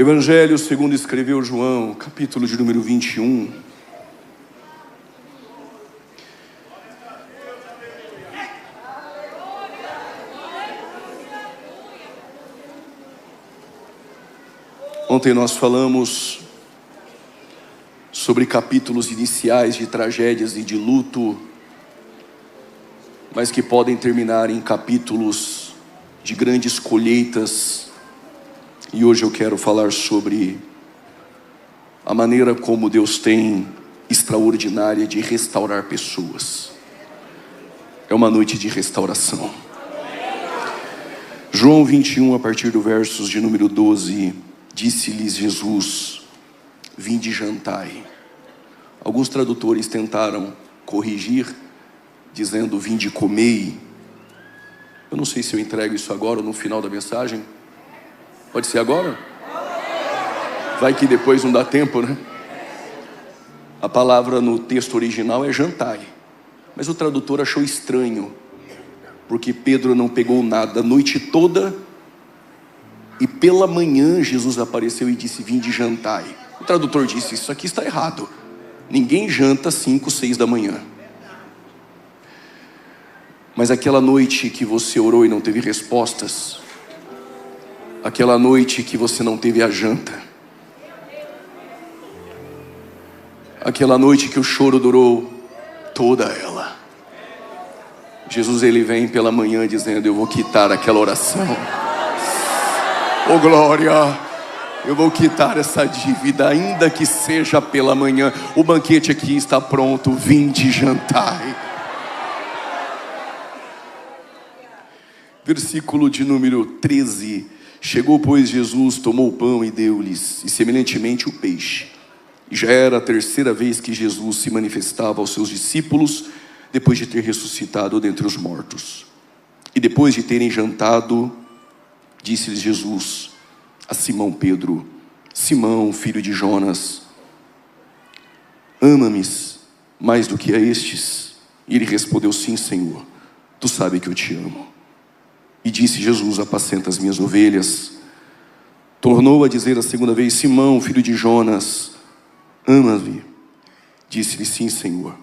Evangelho segundo escreveu João, capítulo de número 21. Ontem nós falamos sobre capítulos iniciais de tragédias e de luto, mas que podem terminar em capítulos de grandes colheitas. E hoje eu quero falar sobre a maneira como Deus tem extraordinária de restaurar pessoas. É uma noite de restauração. João 21, a partir do versos de número 12, disse-lhes Jesus: vinde jantai. Alguns tradutores tentaram corrigir, dizendo vinde comei. Eu não sei se eu entrego isso agora ou no final da mensagem. Pode ser agora? Vai que depois não dá tempo, né? A palavra no texto original é jantai, mas o tradutor achou estranho, porque Pedro não pegou nada a noite toda, e pela manhã Jesus apareceu e disse: vinde jantai. O tradutor disse: isso aqui está errado. Ninguém janta às 5, 6 da manhã. Mas aquela noite que você orou e não teve respostas, aquela noite que você não teve a janta, aquela noite que o choro durou toda ela, Jesus ele vem pela manhã dizendo: eu vou quitar aquela oração. Oh glória, eu vou quitar essa dívida, ainda que seja pela manhã. O banquete aqui está pronto, vinde jantai. Versículo de número 13. Chegou, pois, Jesus, tomou o pão e deu-lhes, e semelhantemente o peixe. E já era a terceira vez que Jesus se manifestava aos seus discípulos, depois de ter ressuscitado dentre os mortos. E depois de terem jantado, disse-lhes Jesus a Simão Pedro: Simão, filho de Jonas, ama-me mais do que a estes? E ele respondeu: sim, Senhor, tu sabes que eu te amo. E disse Jesus: apacenta as minhas ovelhas. Tornou a dizer a segunda vez: Simão, filho de Jonas, ama-me? Disse-lhe: sim, Senhor,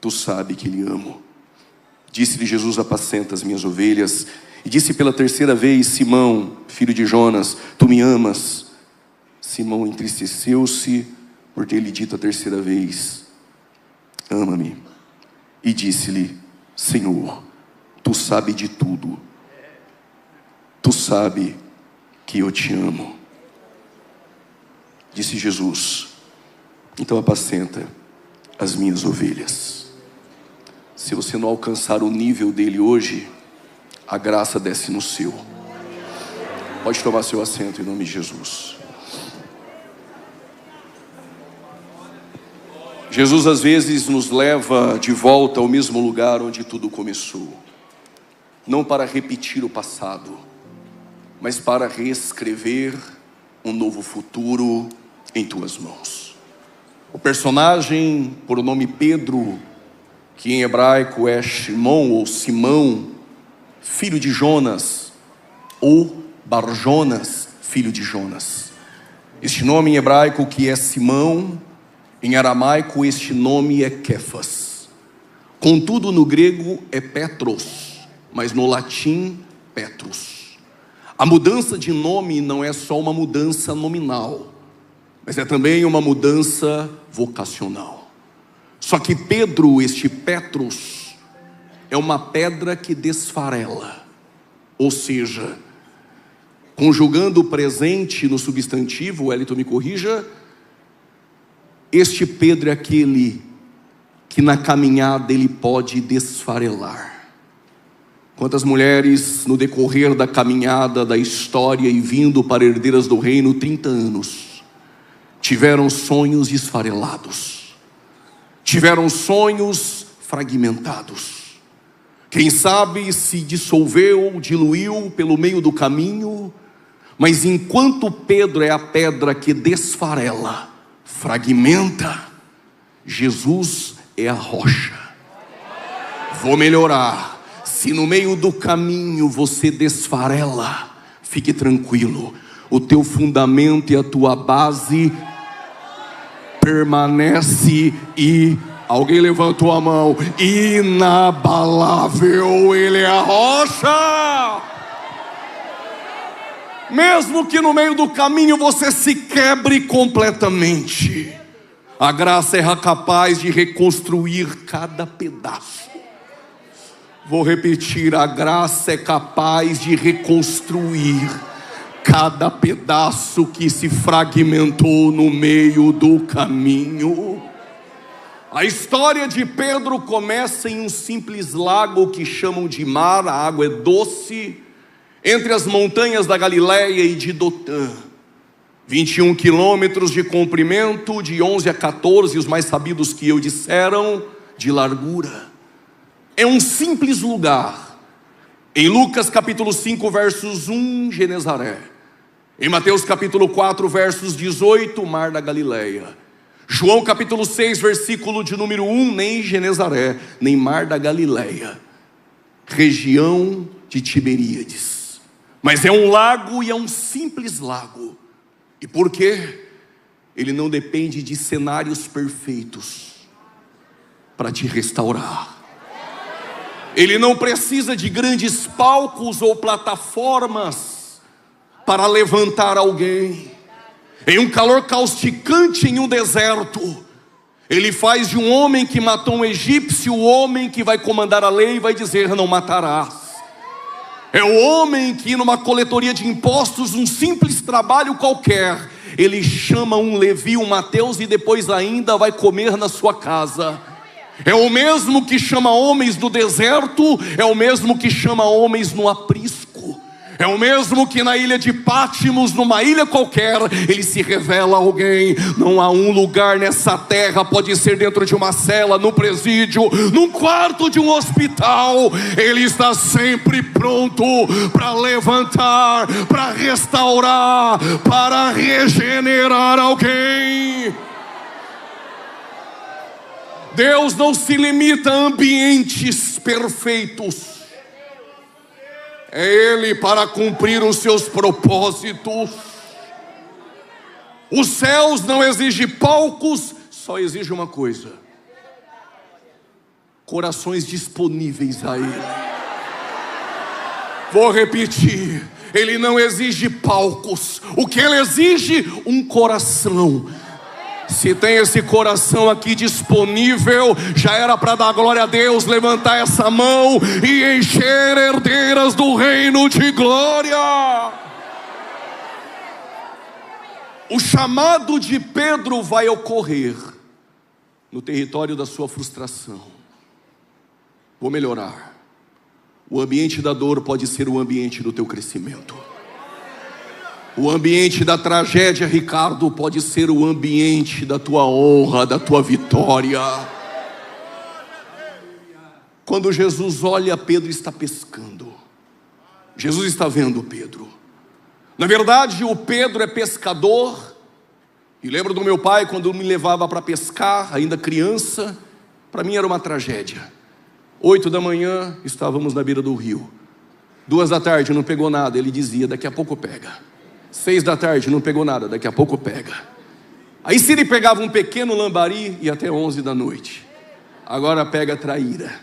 tu sabes que lhe amo. Disse-lhe Jesus: apacenta as minhas ovelhas. E disse pela terceira vez: Simão, filho de Jonas, tu me amas? Simão entristeceu-se por ter lhe dito a terceira vez: ama-me. E disse-lhe: Senhor, tu sabes de tudo. Tu sabes que eu te amo. Disse Jesus: então apacenta as minhas ovelhas. Se você não alcançar o nível dele hoje, a graça desce no seu. Pode tomar seu assento em nome de Jesus. Jesus às vezes nos leva de volta ao mesmo lugar onde tudo começou. Não para repetir o passado, mas para reescrever um novo futuro em tuas mãos. O personagem por nome Pedro, que em hebraico é Shimon ou Simão, filho de Jonas, ou Bar-Jonas, filho de Jonas. Este nome em hebraico que é Simão, em aramaico este nome é Kefas. Contudo no grego é Petros, mas no latim Petrus. A mudança de nome não é só uma mudança nominal, mas é também uma mudança vocacional. Só que Pedro, este Petrus, é uma pedra que desfarela. Ou seja, conjugando o presente no substantivo, Wellington me corrija, este Pedro é aquele que na caminhada ele pode desfarelar. Quantas mulheres no decorrer da caminhada da história e vindo para herdeiras do reino 30 anos, tiveram sonhos esfarelados, tiveram sonhos fragmentados. Quem sabe se dissolveu, diluiu pelo meio do caminho, mas enquanto Pedro é a pedra que desfarela, fragmenta, Jesus é a rocha. Vou melhorar. Se no meio do caminho você desfarela, fique tranquilo, o teu fundamento e a tua base permanece e alguém levantou a mão, inabalável. Ele é a rocha. Mesmo que no meio do caminho você se quebre completamente, a graça é capaz de reconstruir cada pedaço. Vou repetir, a graça é capaz de reconstruir cada pedaço que se fragmentou no meio do caminho. A história de Pedro começa em um simples lago que chamam de mar. A água é doce, entre as montanhas da Galileia e de Dotã. 21 quilômetros de comprimento, de 11 a 14, os mais sabidos que eu disseram, de largura. É um simples lugar. Em Lucas capítulo 5, versos 1, Genezaré. Em Mateus capítulo 4, versos 18, Mar da Galileia. João capítulo 6, versículo de número 1, nem Genezaré, nem Mar da Galileia. Região de Tiberíades. Mas é um lago e é um simples lago. E por quê? Ele não depende de cenários perfeitos para te restaurar. Ele não precisa de grandes palcos ou plataformas para levantar alguém. Em um calor causticante em um deserto, ele faz de um homem que matou um egípcio o homem que vai comandar a lei e vai dizer: não matarás. É o homem que numa coletoria de impostos, um simples trabalho qualquer, ele chama um Levi, um Mateus, e depois ainda vai comer na sua casa. É o mesmo que chama homens no deserto, é o mesmo que chama homens no aprisco. É o mesmo que na ilha de Pátimos, numa ilha qualquer, ele se revela a alguém. Não há um lugar nessa terra, pode ser dentro de uma cela, num presídio, num quarto de um hospital, ele está sempre pronto para levantar, para restaurar, para regenerar alguém. Deus não se limita a ambientes perfeitos. É Ele para cumprir os seus propósitos. Os céus não exigem palcos, só exige uma coisa: corações disponíveis a Ele. Vou repetir, Ele não exige palcos. O que Ele exige? Um coração. Se tem esse coração aqui disponível, já era para dar glória a Deus, levantar essa mão e encher herdeiras do reino de glória. O chamado de Pedro vai ocorrer no território da sua frustração. Vou melhorar. O ambiente da dor pode ser o ambiente do teu crescimento. O ambiente da tragédia, Ricardo, pode ser o ambiente da tua honra, da tua vitória. Quando Jesus olha, Pedro está pescando. Jesus está vendo Pedro. Na verdade, o Pedro é pescador. E lembro do meu pai quando me levava para pescar, ainda criança. Para mim era uma tragédia. 8 da manhã, estávamos na beira do rio. 2 da tarde, não pegou nada. Ele dizia: daqui a pouco pega. 6 da tarde, não pegou nada, daqui a pouco pega. Aí se ele pegava um pequeno lambari, ia até 11 da noite. Agora pega traíra.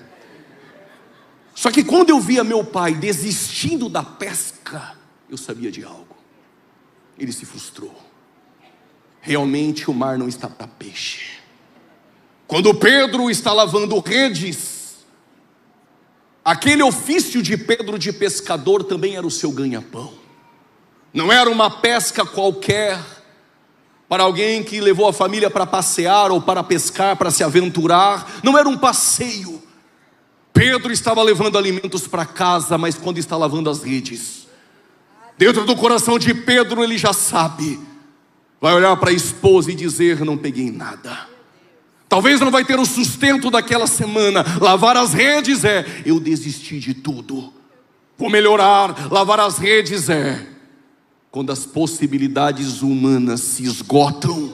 Só que quando eu via meu pai desistindo da pesca, eu sabia de algo. Ele se frustrou. Realmente o mar não está para peixe. Quando Pedro está lavando redes, aquele ofício de Pedro de pescador também era o seu ganha-pão. Não era uma pesca qualquer, para alguém que levou a família para passear ou para pescar, para se aventurar. Não era um passeio. Pedro estava levando alimentos para casa, mas quando está lavando as redes, dentro do coração de Pedro ele já sabe. Vai olhar para a esposa e dizer: não peguei nada. Talvez não vai ter o sustento daquela semana. Lavar as redes eu desisti de tudo. Vou melhorar. Lavar as redes quando as possibilidades humanas se esgotam,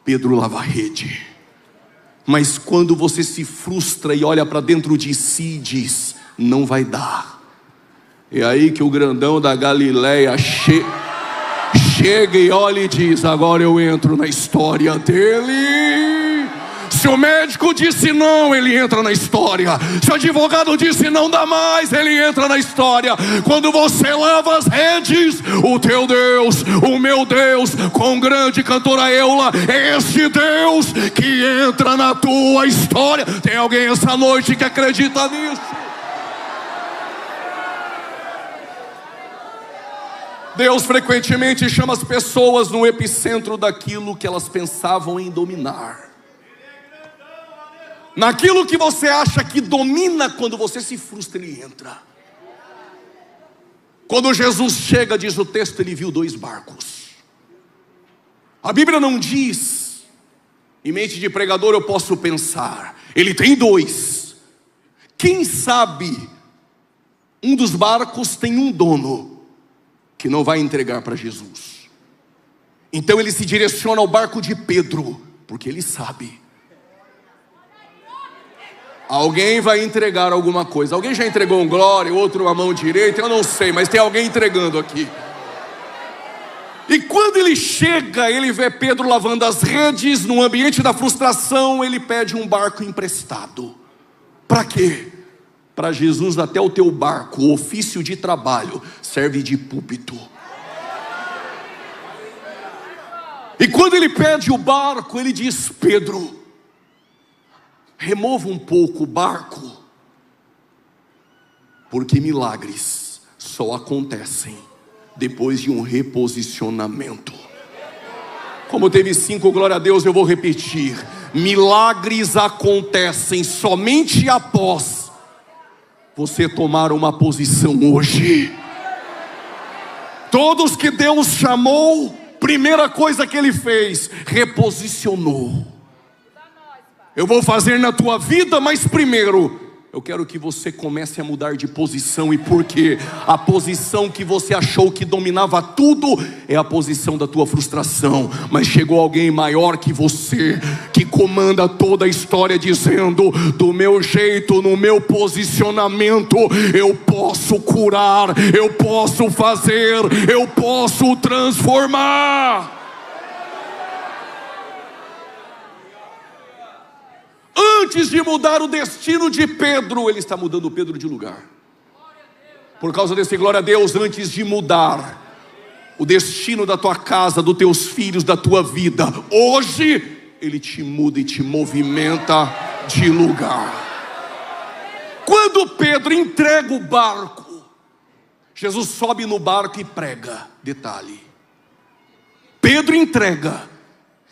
Pedro lava a rede. Mas quando você se frustra e olha para dentro de si e diz: não vai dar, é aí que o grandão da Galileia chega. chega e olha e diz: agora eu entro na história dele. Se o médico disse não, ele entra na história. Se o advogado disse não dá mais, ele entra na história. Quando você lava as redes, o teu Deus, o meu Deus, com grande cantora Eula, é esse Deus que entra na tua história. Tem alguém essa noite que acredita nisso? Deus frequentemente chama as pessoas no epicentro daquilo que elas pensavam em dominar. Naquilo que você acha que domina, quando você se frustra, ele entra. Quando Jesus chega, diz o texto, ele viu 2 barcos. A Bíblia não diz, em mente de pregador eu posso pensar, ele tem 2. Quem sabe um dos barcos tem um dono que não vai entregar para Jesus. Então ele se direciona ao barco de Pedro, porque ele sabe. Alguém vai entregar alguma coisa. Alguém já entregou um glória, outro uma mão direita, eu não sei, mas tem alguém entregando aqui. E quando ele chega, ele vê Pedro lavando as redes. No ambiente da frustração, ele pede um barco emprestado. Para quê? Para Jesus, até o teu barco, o ofício de trabalho, serve de púlpito. E quando ele pede o barco, ele diz: Pedro, remova um pouco o barco, porque milagres só acontecem depois de um reposicionamento. Como teve 5, glória a Deus, eu vou repetir: milagres acontecem somente após você tomar uma posição hoje. Todos que Deus chamou, primeira coisa que ele fez, reposicionou. Eu vou fazer na tua vida, mas primeiro eu quero que você comece a mudar de posição. E por quê? A posição que você achou que dominava tudo é a posição da tua frustração. Mas chegou alguém maior que você, que comanda toda a história, dizendo: do meu jeito, no meu posicionamento, eu posso curar, eu posso fazer, eu posso transformar. Antes de mudar o destino de Pedro, ele está mudando Pedro de lugar. Por causa desse glória a Deus, antes de mudar o destino da tua casa, dos teus filhos, da tua vida, hoje ele te muda e te movimenta de lugar. Quando Pedro entrega o barco, Jesus sobe no barco e prega. Detalhe: Pedro entrega,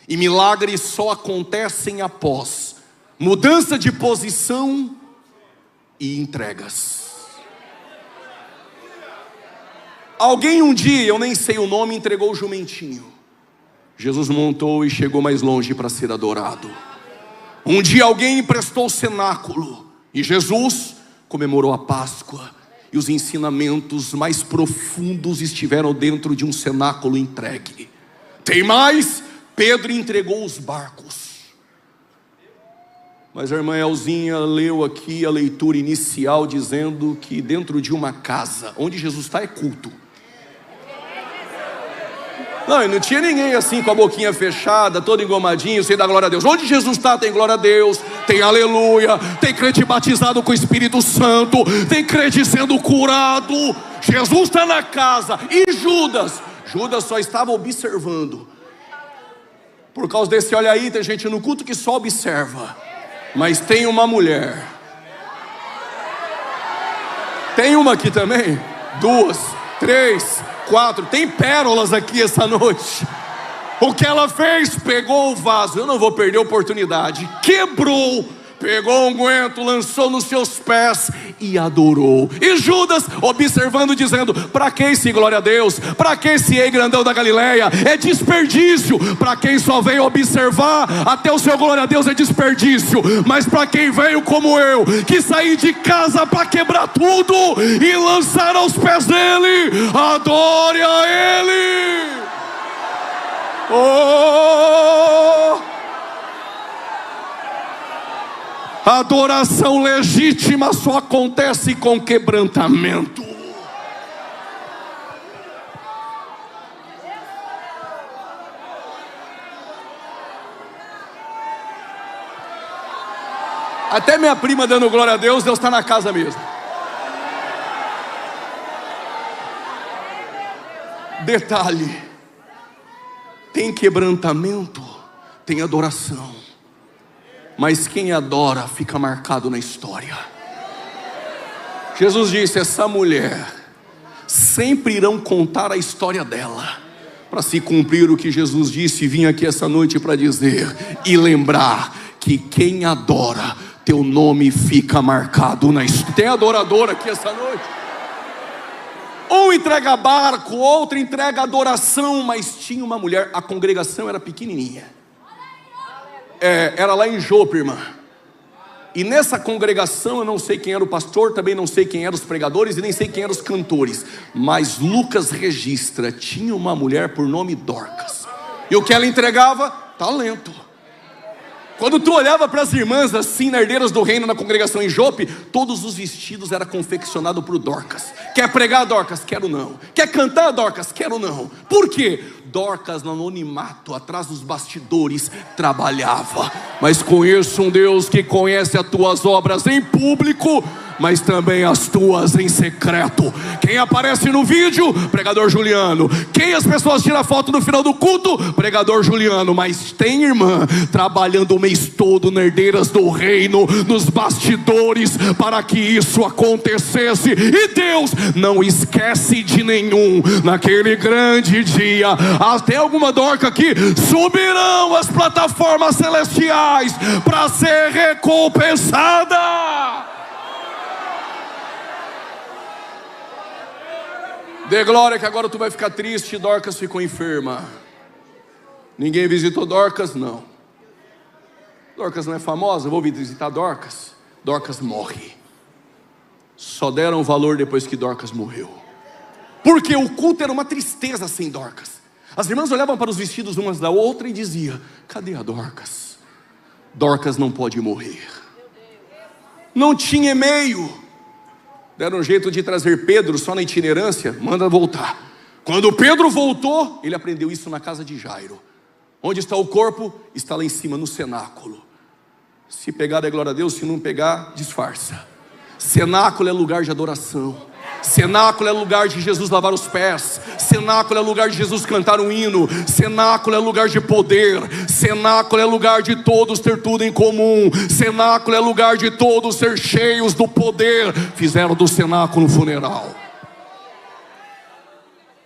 e milagres só acontecem após mudança de posição e entregas. Alguém um dia, eu nem sei o nome, entregou o jumentinho. Jesus montou e chegou mais longe para ser adorado. Um dia alguém emprestou o cenáculo, e Jesus comemorou a Páscoa. E os ensinamentos mais profundos estiveram dentro de um cenáculo entregue. Tem mais, Pedro entregou os barcos. Mas a irmã Elzinha leu aqui a leitura inicial, dizendo que dentro de uma casa, onde Jesus está é culto. Não, e não tinha ninguém assim com a boquinha fechada, todo engomadinho, sem dar glória a Deus. Onde Jesus está tem glória a Deus, tem aleluia, tem crente batizado com o Espírito Santo, tem crente sendo curado. Jesus está na casa. E Judas só estava observando. Por causa desse olha aí, tem gente no culto que só observa. Mas tem uma mulher. Tem uma aqui também? 2, 3, 4. Tem pérolas aqui essa noite. O que ela fez? Pegou o vaso. Eu não vou perder a oportunidade. Quebrou. Pegou um unguento, lançou nos seus pés e adorou. E Judas observando, dizendo: para que esse glória a Deus? Para que esse ei grandão da Galileia? É desperdício. Para quem só veio observar, até o seu glória a Deus é desperdício. Mas para quem veio como eu, que saí de casa para quebrar tudo e lançar aos pés dele, adore a ele. Oh! A adoração legítima só acontece com quebrantamento. Até minha prima dando glória a Deus, Deus está na casa mesmo. Detalhe: tem quebrantamento, tem adoração, mas quem adora fica marcado na história. Jesus disse: essa mulher, sempre irão contar a história dela, para se cumprir o que Jesus disse. Vim aqui essa noite para dizer e lembrar que quem adora, teu nome fica marcado na história. Tem adorador aqui essa noite? Um entrega barco, outro entrega adoração. Mas tinha uma mulher, a congregação era pequenininha, era lá em Jope, irmã. E nessa congregação eu não sei quem era o pastor, também não sei quem eram os pregadores e nem sei quem eram os cantores, mas Lucas registra, tinha uma mulher por nome Dorcas. E o que ela entregava? Talento. Quando tu olhava para as irmãs assim, na Herdeiras do Reino, na congregação em Jope, todos os vestidos eram confeccionados por Dorcas. Quer pregar, Dorcas? Quero não. Quer cantar, Dorcas? Quero não. Por quê? Dorcas, no anonimato, atrás dos bastidores, trabalhava. Mas conheço um Deus que conhece as tuas obras em público, mas também as tuas em secreto. Quem aparece no vídeo? Pregador Juliano. Quem as pessoas tiram foto no final do culto? Pregador Juliano. Mas tem irmã trabalhando o mês todo na Herdeiras do Reino, nos bastidores, para que isso acontecesse. E Deus não esquece de nenhum. Naquele grande dia, tem alguma Dorca aqui? Subirão as plataformas celestiais para ser recompensada. Dê glória que agora tu vai ficar triste. Dorcas ficou enferma. Ninguém visitou Dorcas? Não. Dorcas não é famosa? Vou visitar Dorcas. Dorcas morre. Só deram valor depois que Dorcas morreu. Porque o culto era uma tristeza sem Dorcas. As irmãs olhavam para os vestidos umas da outra e diziam: cadê a Dorcas? Dorcas não pode morrer. Não tinha e-mail. Deram um jeito de trazer Pedro só na itinerância. Manda voltar. Quando Pedro voltou, ele aprendeu isso na casa de Jairo. Onde está o corpo? Está lá em cima, no cenáculo. Se pegar é glória a Deus, se não pegar, disfarça. Cenáculo é lugar de adoração. Cenáculo é lugar de Jesus lavar os pés. Cenáculo é lugar de Jesus cantar um hino. Cenáculo é lugar de poder. Cenáculo é lugar de todos ter tudo em comum. Cenáculo é lugar de todos ser cheios do poder. Fizeram do cenáculo um funeral.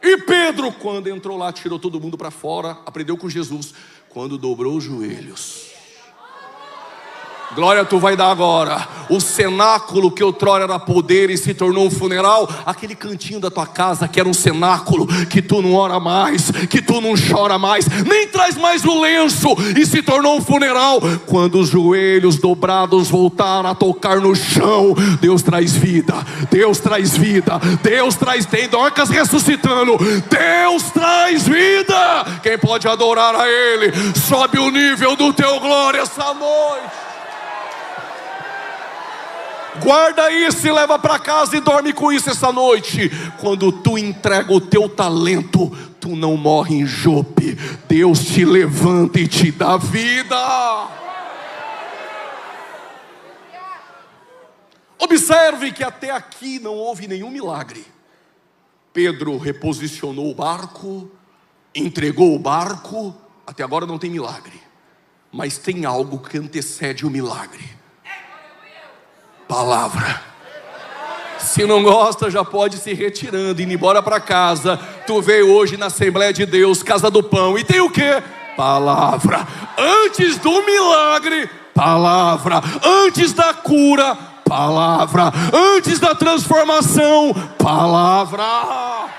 E Pedro, quando entrou lá, tirou todo mundo para fora, aprendeu com Jesus. Quando dobrou os joelhos, glória tu vai dar agora. O cenáculo que outrora era poder e se tornou um funeral. Aquele cantinho da tua casa que era um cenáculo, que tu não ora mais, que tu não chora mais, nem traz mais o lenço, e se tornou um funeral. Quando os joelhos dobrados voltaram a tocar no chão, Deus traz vida. Deus traz vida. Deus traz, tem Dorcas ressuscitando. Deus traz vida. Quem pode adorar a Ele? Sobe o nível do teu glória essa noite. Guarda isso e leva para casa e dorme com isso essa noite. Quando tu entrega o teu talento, tu não morre em Jope. Deus te levanta e te dá vida. Observe que até aqui não houve nenhum milagre. Pedro reposicionou o barco, entregou o barco. Até agora não tem milagre. Mas tem algo que antecede o milagre. Palavra. Se não gosta, já pode se retirando, indo embora para casa. Tu veio hoje na Assembleia de Deus, Casa do Pão, e tem o quê? Palavra. Antes do milagre, palavra. Antes da cura, palavra. Antes da transformação, palavra.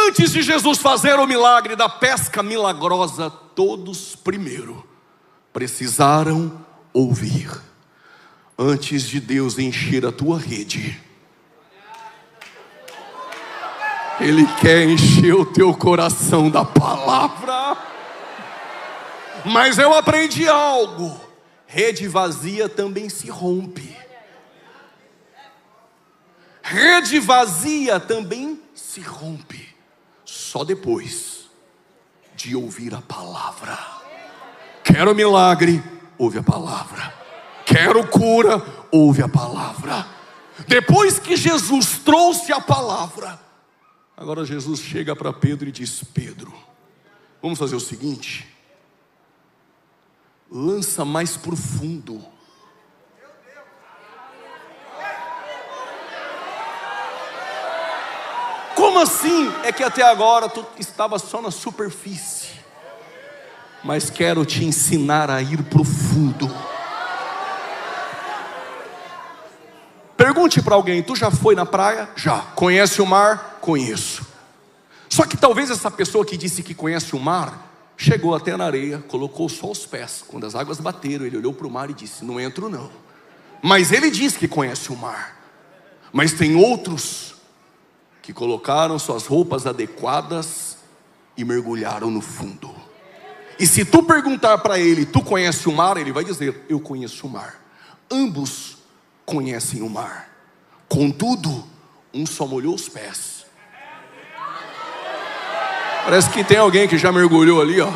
Antes de Jesus fazer o milagre da pesca milagrosa, todos primeiro precisaram ouvir. Antes de Deus encher a tua rede, Ele quer encher o teu coração da palavra. Mas eu aprendi algo: rede vazia também se rompe. Rede vazia também se rompe. Só depois de ouvir a palavra. Quero milagre, ouve a palavra. Quero cura, ouve a palavra. Depois que Jesus trouxe a palavra, agora Jesus chega para Pedro e diz: Pedro, vamos fazer o seguinte, lança mais profundo. Como assim? É que até agora tu estava só na superfície, mas quero te ensinar a ir profundo. Pergunte para alguém: tu já foi na praia? Já. Conhece o mar? Conheço. Só que talvez essa pessoa que disse que conhece o mar chegou até na areia, colocou só os pés. Quando as águas bateram, ele olhou para o mar e disse: não entro não. Mas ele diz que conhece o mar. Mas tem outros que colocaram suas roupas adequadas e mergulharam no fundo. E se tu perguntar para ele: tu conhece o mar? Ele vai dizer: eu conheço o mar. Ambos conhecem o mar, contudo, um só molhou os pés. Parece que tem alguém que já mergulhou ali, ó.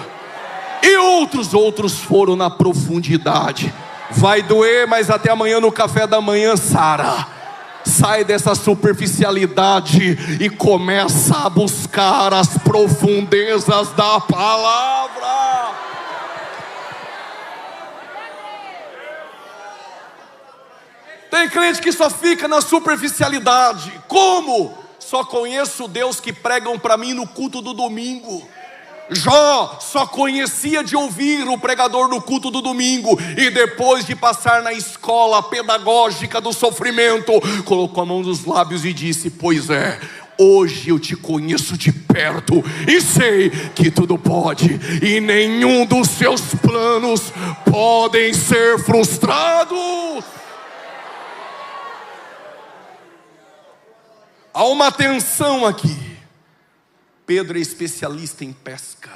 E outros foram na profundidade. Vai doer, mas até amanhã no café da manhã sara. Sai dessa superficialidade e começa a buscar as profundezas da palavra. Tem crente que só fica na superficialidade. Como? Só conheço Deus que pregam para mim no culto do domingo. Jó só conhecia de ouvir o pregador no culto do domingo, e depois de passar na escola pedagógica do sofrimento, colocou a mão nos lábios e disse: pois é, hoje eu te conheço de perto e sei que tudo pode, e nenhum dos seus planos podem ser frustrados. Há uma tensão aqui. Pedro é especialista em pesca.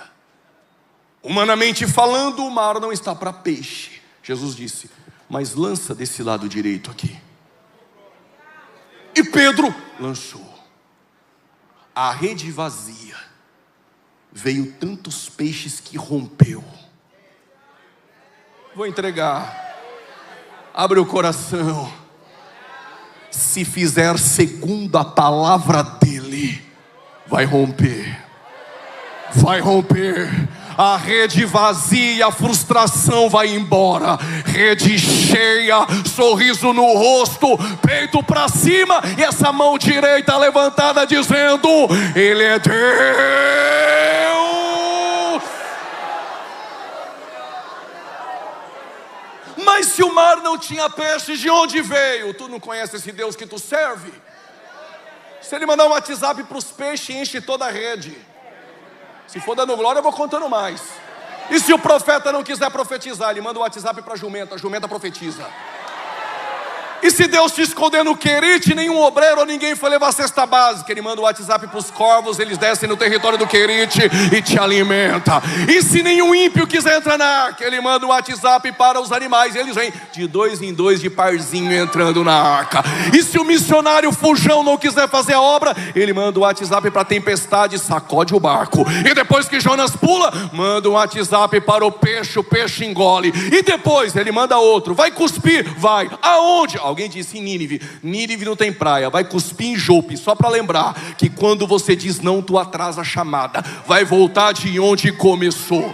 Humanamente falando, o mar não está para peixe. Jesus disse: mas lança desse lado direito aqui. E Pedro lançou. A rede vazia. Veio tantos peixes que rompeu. Vou entregar. Abre o coração. Se fizer segundo a palavra dele, vai romper. Vai romper. A rede vazia, a frustração vai embora. Rede cheia, sorriso no rosto, peito para cima, e essa mão direita levantada dizendo: Ele é Deus. Mas se o mar não tinha peixes, de onde veio? Tu não conhece esse Deus que tu serve? Se ele mandar um WhatsApp para os peixes, enche toda a rede. Se for dando glória, eu vou contando mais. E se o profeta não quiser profetizar, ele manda um WhatsApp para a jumenta profetiza. E se Deus te esconder no Querite, nenhum obreiro ou ninguém foi levar a cesta básica, ele manda um WhatsApp para os corvos, eles descem no território do Querite e te alimenta. E se nenhum ímpio quiser entrar na arca, ele manda um WhatsApp para os animais, eles vêm de 2 em 2 de parzinho entrando na arca. E se o missionário fujão não quiser fazer a obra, ele manda um WhatsApp para a tempestade, sacode o barco. E depois que Jonas pula, manda um WhatsApp para o peixe engole. E depois ele manda outro: vai cuspir, vai. Aonde? Alguém disse: em Nínive. Nínive não tem praia, vai cuspir em Jope. Só para lembrar que quando você diz não, tu atrasa a chamada. Vai voltar de onde começou.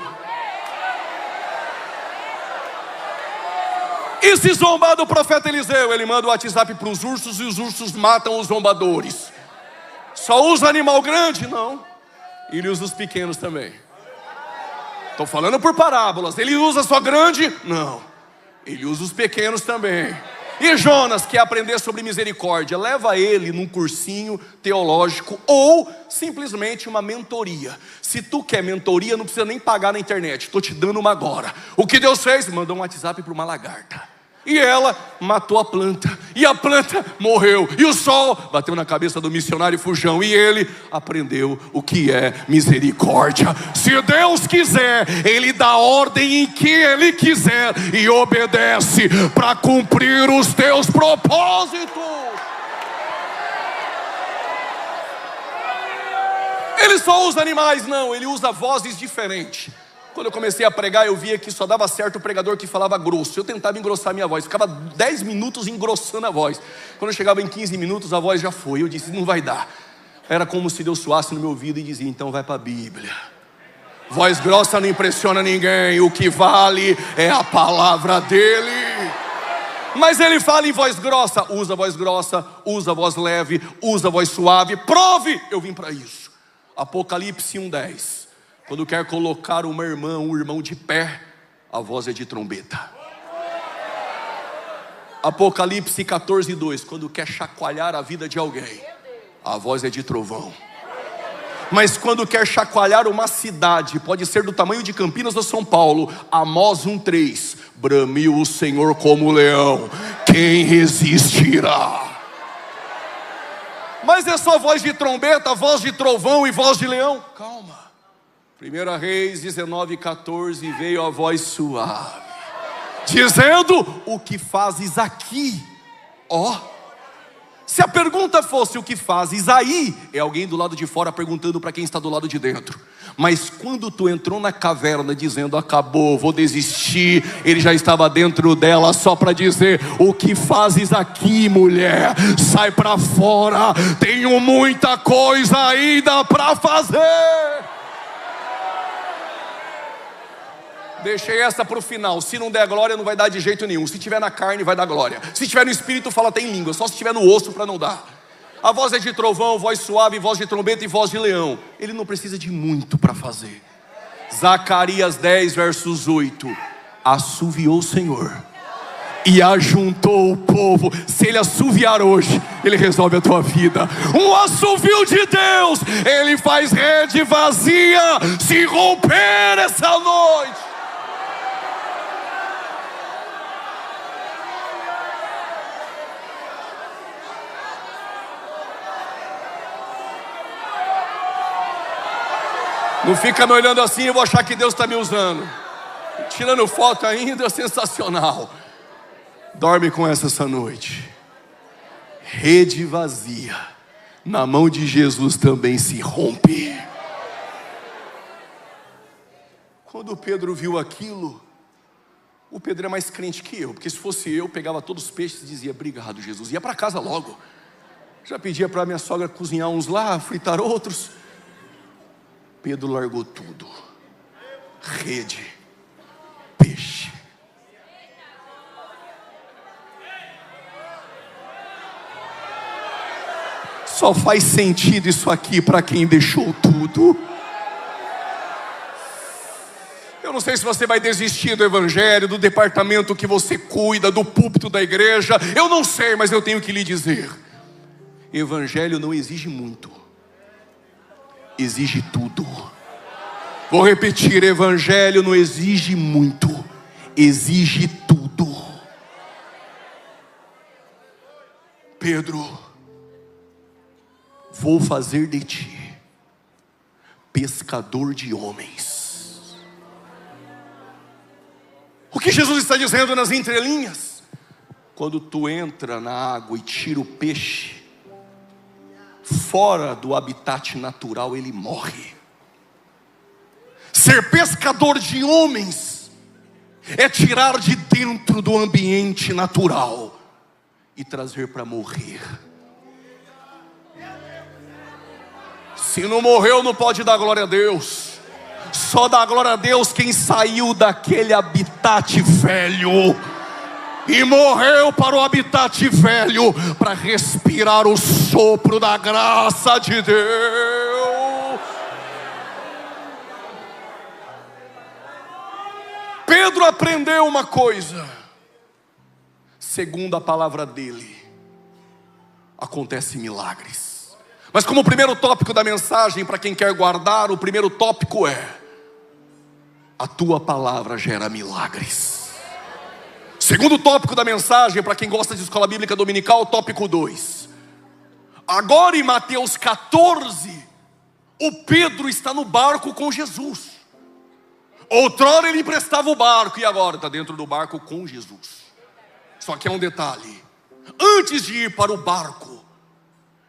E se zombar do profeta Eliseu, ele manda o WhatsApp para os ursos e os ursos matam os zombadores. Só usa animal grande? Não. Ele usa os pequenos também. Estou falando por parábolas. Ele usa só grande? Não. Ele usa os pequenos também. E Jonas quer aprender sobre misericórdia, leva ele num cursinho teológico ou simplesmente uma mentoria. Se tu quer mentoria, não precisa nem pagar na internet, estou te dando uma agora. O que Deus fez? Mandou um WhatsApp para uma lagarta. E ela matou a planta, e a planta morreu, e o sol bateu na cabeça do missionário fujão, e ele aprendeu o que é misericórdia. Se Deus quiser, Ele dá ordem em que Ele quiser e obedece para cumprir os teus propósitos. Ele só usa animais? Não, ele usa vozes diferentes. Quando eu comecei a pregar, eu via que só dava certo o pregador que falava grosso. Eu tentava engrossar a minha voz, ficava 10 minutos engrossando a voz. Quando eu chegava em 15 minutos, a voz já foi. Eu disse, não vai dar. Era como se Deus soasse no meu ouvido e dizia, então vai para a Bíblia. Voz grossa não impressiona ninguém, o que vale é a palavra dele. Mas ele fala em voz grossa, usa voz leve, usa voz suave. Prove, eu vim para isso. Apocalipse 1:10. Quando quer colocar uma irmã, um irmão de pé, a voz é de trombeta. Apocalipse 14:2. Quando quer chacoalhar a vida de alguém, a voz é de trovão. Mas quando quer chacoalhar uma cidade, pode ser do tamanho de Campinas ou São Paulo, Amós 1:3. Bramiu o Senhor como leão, quem resistirá? Mas é só voz de trombeta, voz de trovão e voz de leão? Calma. 1 Reis 19:14, veio a voz suave, dizendo, o que fazes aqui? Ó, se a pergunta fosse o que fazes aí, é alguém do lado de fora perguntando para quem está do lado de dentro. Mas quando tu entrou na caverna dizendo, acabou, vou desistir, ele já estava dentro dela só para dizer, o que fazes aqui, mulher? Sai para fora, tenho muita coisa ainda para fazer. Deixei essa para o final. Se não der glória, não vai dar de jeito nenhum. Se tiver na carne, vai dar glória. Se tiver no espírito, fala até em língua. Só se tiver no osso para não dar. A voz é de trovão, voz suave, voz de trombeta e voz de leão. Ele não precisa de muito para fazer. Zacarias 10, versos 8. Assoviou o Senhor e ajuntou o povo. Se ele assoviar hoje, ele resolve a tua vida. Um assovio de Deus, ele faz rede vazia se romper essa noite. Não fica me olhando assim, eu vou achar que Deus está me usando. Tirando foto ainda, sensacional. Dorme com essa noite. Rede vazia na mão de Jesus também se rompe. Quando Pedro viu aquilo, o Pedro é mais crente que eu, porque se fosse eu, pegava todos os peixes e dizia, obrigado Jesus, ia para casa logo. Já pedia para minha sogra cozinhar uns lá, fritar outros. Pedro largou tudo. Rede, peixe. Só faz sentido isso aqui para quem deixou tudo. Eu não sei se você vai desistir do evangelho, do departamento que você cuida, do púlpito da igreja. Eu não sei, mas eu tenho que lhe dizer. Evangelho não exige muito. Exige tudo. Vou repetir, evangelho não exige muito, exige tudo. Pedro, vou fazer de ti pescador de homens. O que Jesus está dizendo nas entrelinhas? Quando tu entra na água e tira o peixe fora do habitat natural, ele morre. Ser pescador de homens é tirar de dentro do ambiente natural e trazer para morrer. Se não morreu, não pode dar glória a Deus. Só dá glória a Deus quem saiu daquele habitat velho e morreu para o habitat velho, para respirar o sopro da graça de Deus. Pedro aprendeu uma coisa. Segundo a palavra dele, acontecem milagres. Mas como o primeiro tópico da mensagem, para quem quer guardar, o primeiro tópico é: a tua palavra gera milagres. Segundo tópico da mensagem, para quem gosta de escola bíblica dominical, tópico 2. Agora em Mateus 14, o Pedro está no barco com Jesus. Outrora ele emprestava o barco e agora está dentro do barco com Jesus. Só que é um detalhe: antes de ir para o barco,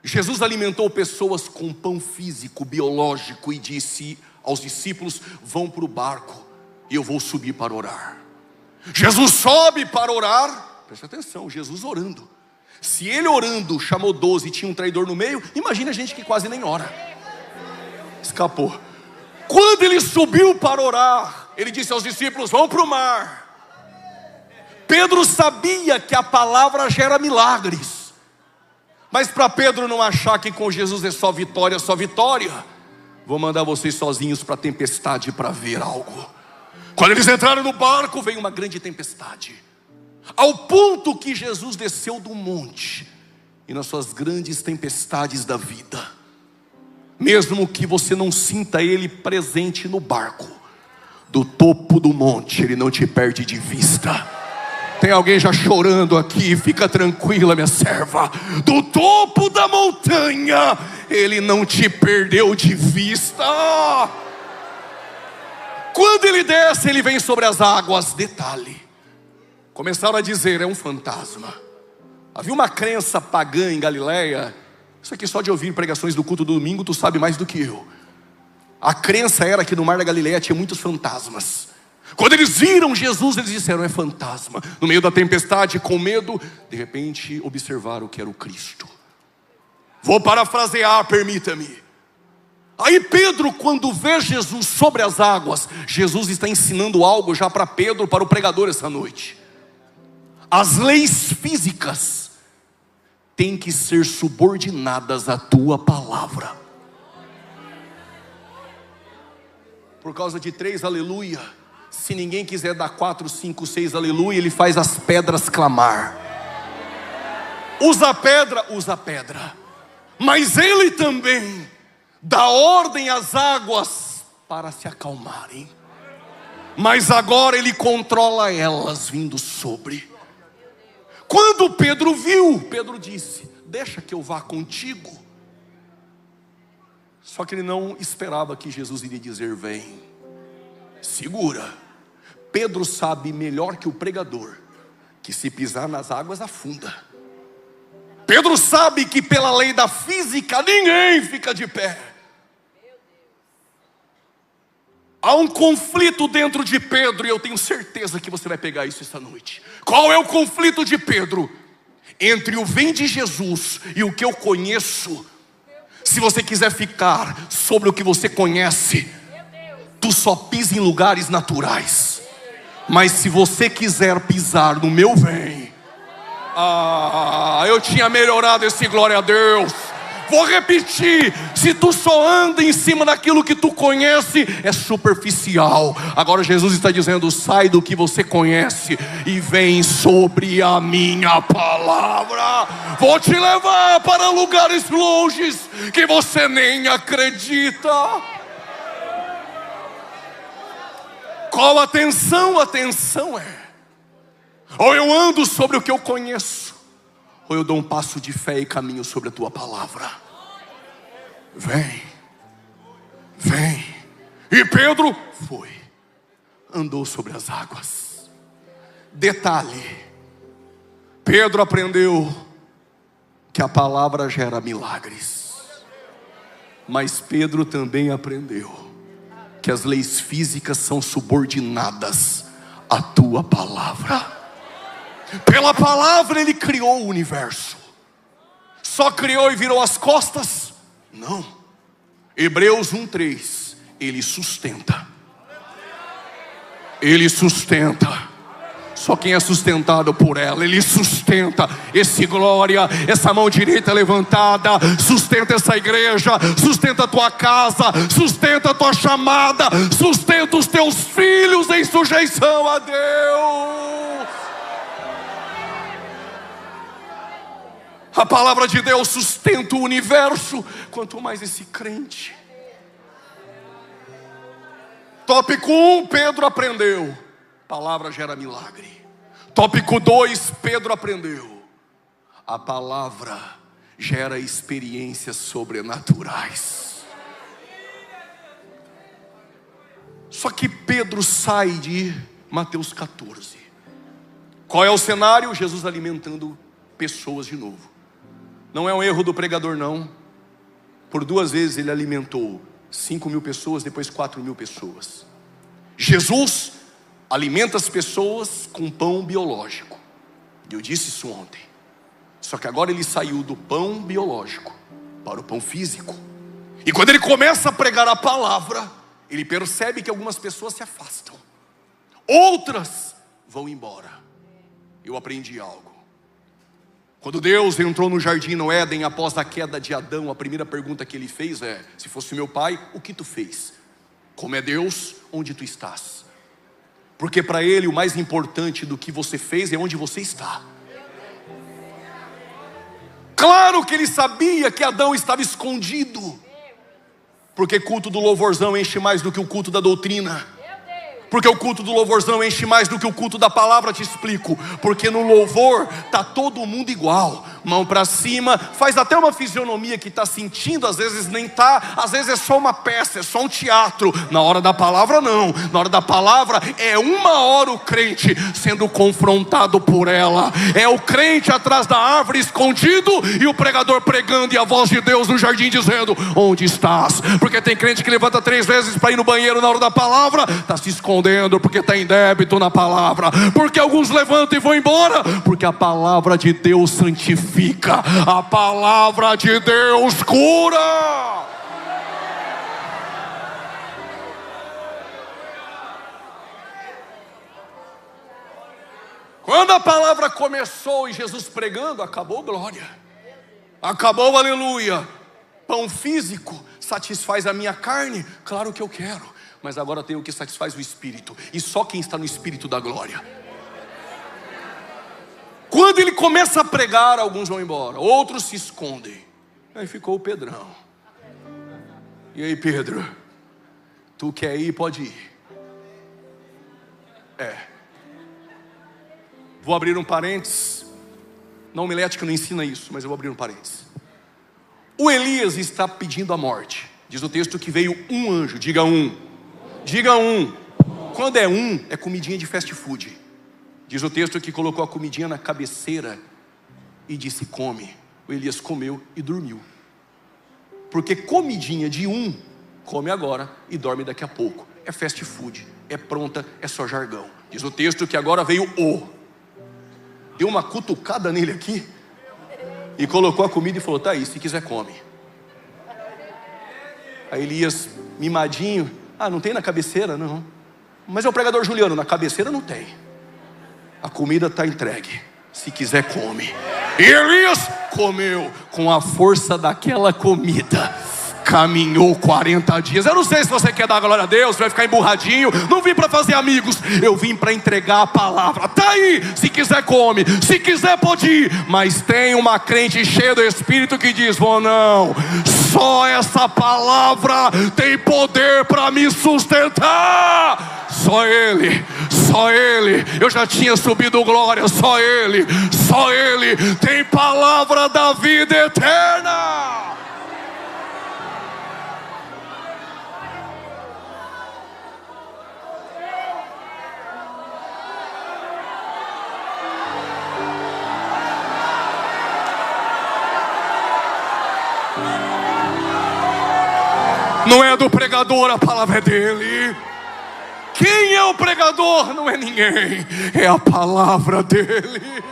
Jesus alimentou pessoas com pão físico, biológico, e disse aos discípulos: vão para o barco e eu vou subir para orar. Jesus sobe para orar. Presta atenção, Jesus orando. Se ele orando chamou 12 e tinha um traidor no meio, imagina a gente que quase nem ora. Escapou. Quando ele subiu para orar, ele disse aos discípulos: vão para o mar. Pedro sabia que a palavra gera milagres, mas para Pedro não achar que com Jesus é só vitória, vou mandar vocês sozinhos para a tempestade para ver algo. Quando eles entraram no barco, veio uma grande tempestade, ao ponto que Jesus desceu do monte. E nas suas grandes tempestades da vida, mesmo que você não sinta Ele presente no barco, do topo do monte Ele não te perde de vista. Tem alguém já chorando aqui? Fica tranquila, minha serva. Do topo da montanha Ele não te perdeu de vista. Quando Ele desce, Ele vem sobre as águas. Detalhe, começaram a dizer: é um fantasma. Havia uma crença pagã em Galileia. Isso aqui só de ouvir pregações do culto do domingo, tu sabe mais do que eu. A crença era que no mar da Galileia tinha muitos fantasmas. Quando eles viram Jesus, eles disseram: é fantasma. No meio da tempestade, com medo, de repente observaram que era o Cristo. Vou parafrasear, permita-me. Aí Pedro, quando vê Jesus sobre as águas, Jesus está ensinando algo já para Pedro, para o pregador essa noite. As leis físicas têm que ser subordinadas à tua palavra. Por causa de 3 aleluia, se ninguém quiser dar 4, 5, 6 aleluia, ele faz as pedras clamar. Usa a pedra. Mas ele também dá ordem às águas para se acalmarem. Mas agora ele controla elas vindo sobre. Quando Pedro viu, Pedro disse: deixa que eu vá contigo. Só que ele não esperava que Jesus iria dizer: vem, segura. Pedro sabe melhor que o pregador que se pisar nas águas afunda. Pedro sabe que pela lei da física ninguém fica de pé. Há um conflito dentro de Pedro, e eu tenho certeza que você vai pegar isso esta noite. Qual é o conflito de Pedro? Entre o vem de Jesus e o que eu conheço. Se você quiser ficar sobre o que você conhece, tu só pisa em lugares naturais. Mas se você quiser pisar no meu vem, eu tinha melhorado esse glória a Deus. Vou repetir: se tu só anda em cima daquilo que tu conhece, é superficial. Agora Jesus está dizendo: sai do que você conhece e vem sobre a minha palavra. Vou te levar para lugares longes que você nem acredita. Qual a tensão? A tensão é: ou eu ando sobre o que eu conheço, ou eu dou um passo de fé e caminho sobre a tua palavra. Vem. E Pedro foi, andou sobre as águas. Detalhe: Pedro aprendeu que a palavra gera milagres, mas Pedro também aprendeu que as leis físicas são subordinadas à tua palavra. Pela palavra ele criou o universo. Só criou e virou as costas? Não. Hebreus 1:3, ele sustenta. Ele sustenta. Só quem é sustentado por ela, Ele sustenta. Esse glória, essa mão direita levantada, sustenta essa igreja, sustenta a tua casa, sustenta a tua chamada, sustenta os teus filhos em sujeição a Deus. A palavra de Deus sustenta o universo. Quanto mais esse crente. Tópico 1, Pedro aprendeu: palavra gera milagre. Tópico 2, Pedro aprendeu: a palavra gera experiências sobrenaturais. Só que Pedro sai de Mateus 14. Qual é o cenário? Jesus alimentando pessoas de novo. Não é um erro do pregador, não. Por 2 vezes ele alimentou 5.000 pessoas, depois 4.000 pessoas. Jesus alimenta as pessoas com pão biológico. Eu disse isso ontem. Só que agora ele saiu do pão biológico para o pão físico. E quando ele começa a pregar a palavra, ele percebe que algumas pessoas se afastam, outras vão embora. Eu aprendi algo. Quando Deus entrou no jardim no Éden após a queda de Adão, a primeira pergunta que ele fez é: se fosse meu pai, o que tu fez? Como é Deus, onde tu estás? Porque para ele o mais importante do que você fez é onde você está. Claro que ele sabia que Adão estava escondido, porque culto do louvorzão enche mais do que o culto da doutrina. Porque o culto do louvorzão enche mais do que o culto da palavra, te explico. Porque no louvor está todo mundo igual, mão para cima, faz até uma fisionomia que está sentindo, às vezes nem está, às vezes é só uma peça, é só um teatro. Na hora da palavra não, na hora da palavra é 1 hora o crente sendo confrontado por ela. É o crente atrás da árvore escondido e o pregador pregando e a voz de Deus no jardim dizendo: onde estás? Porque tem crente que levanta 3 vezes para ir no banheiro na hora da palavra, está se escondendo porque está em débito na palavra. Porque alguns levantam e vão embora, porque a palavra de Deus santifica, a palavra de Deus cura. Quando a palavra começou e Jesus pregando, acabou glória, acabou aleluia. Pão físico satisfaz a minha carne? Claro que eu quero, mas agora tem o que satisfaz o Espírito, e só quem está no Espírito dá glória. Quando ele começa a pregar, alguns vão embora, outros se escondem. Aí ficou o Pedrão. E aí, Pedro, tu quer ir? Pode ir. Vou abrir um parênteses. Na homilética não ensina isso, mas eu vou abrir um parênteses. O Elias está pedindo a morte. Diz o texto que veio um anjo. Diga um. Diga um. Quando é um, é comidinha de fast food. Diz o texto que colocou a comidinha na cabeceira e disse: come. O Elias comeu e dormiu. Porque comidinha de um, come agora e dorme daqui a pouco. É fast food, é pronta, é só jargão. Diz o texto que agora veio o. Deu uma cutucada nele aqui e colocou a comida e falou: tá aí, se quiser come. Aí Elias, mimadinho: ah, não tem na cabeceira? Não. Mas é o pregador Juliano, na cabeceira não tem. A comida está entregue, se quiser come. E Elias comeu. Com a força daquela comida, caminhou 40 dias. Eu não sei se você quer dar glória a Deus, vai ficar emburradinho. Não vim para fazer amigos, eu vim para entregar a palavra. Tá aí, se quiser come, se quiser pode ir. Mas tem uma crente cheia do Espírito que diz: vou não, só essa palavra tem poder para me sustentar. Só Ele, só Ele. Eu já tinha subido glória, só Ele tem palavra da vida eterna. Não é do pregador, a palavra é dele. Quem é o pregador? Não é ninguém, é a palavra dele.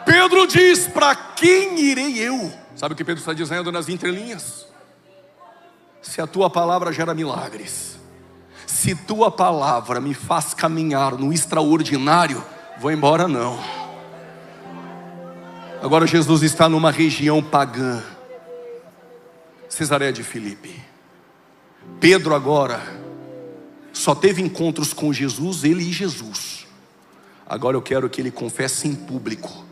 Pedro diz: para quem irei eu? Sabe o que Pedro está dizendo nas entrelinhas? Se a tua palavra gera milagres, se tua palavra me faz caminhar no extraordinário, vou embora não. Agora Jesus está numa região pagã, Cesareia de Filipe. Pedro agora só teve encontros com Jesus, ele e Jesus. Agora eu quero que ele confesse em público,